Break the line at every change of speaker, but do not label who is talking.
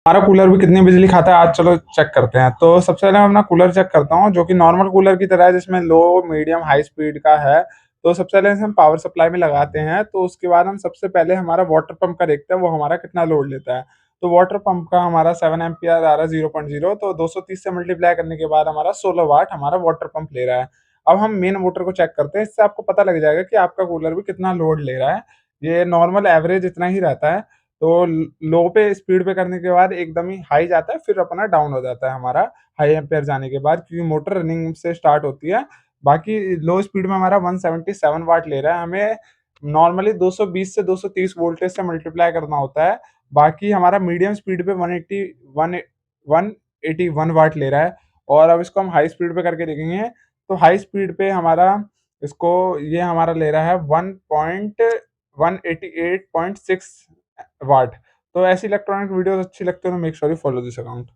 हमारा कूलर भी कितनी बिजली खाता है आज चलो चेक करते हैं। तो सबसे पहले मैं अपना कूलर चेक करता हूँ जो कि नॉर्मल कूलर की तरह है, जिसमें लो मीडियम हाई स्पीड का है। तो सबसे पहले इसे हम पावर सप्लाई में लगाते हैं, तो उसके बाद हम सबसे पहले हमारा वाटर पंप का देखते हैं वो हमारा कितना लोड लेता है। तो वाटर पंप का हमारा 7 एम्पियर आ रहा है 0.0, तो 230 से मल्टीप्लाई करने के बाद हमारा 16 वाट हमारा वाटर पंप ले रहा है। अब हम मेन मोटर को चेक करते हैं, इससे आपको पता लग जाएगा कि आपका कूलर भी कितना लोड ले रहा है। ये नॉर्मल एवरेज इतना ही रहता है। तो लो पे स्पीड पे करने के बाद एकदम ही हाई जाता है, फिर अपना डाउन हो जाता है हमारा हाई एम्पेयर जाने के बाद, क्योंकि मोटर रनिंग से स्टार्ट होती है। बाकी लो स्पीड में हमारा 177 वाट ले रहा है। हमें नॉर्मली 220 से 230 वोल्टेज से मल्टीप्लाई करना होता है। बाकी हमारा मीडियम स्पीड पे 180 181 वाट ले रहा है। और अब इसको हम हाई स्पीड पे करके देखेंगे, तो हाई स्पीड पे हमारा इसको ये हमारा ले रहा है 1.188.6 वाट। तो ऐसी इलेक्ट्रॉनिक वीडियोस अच्छी लगती है तो make sure you follow this account.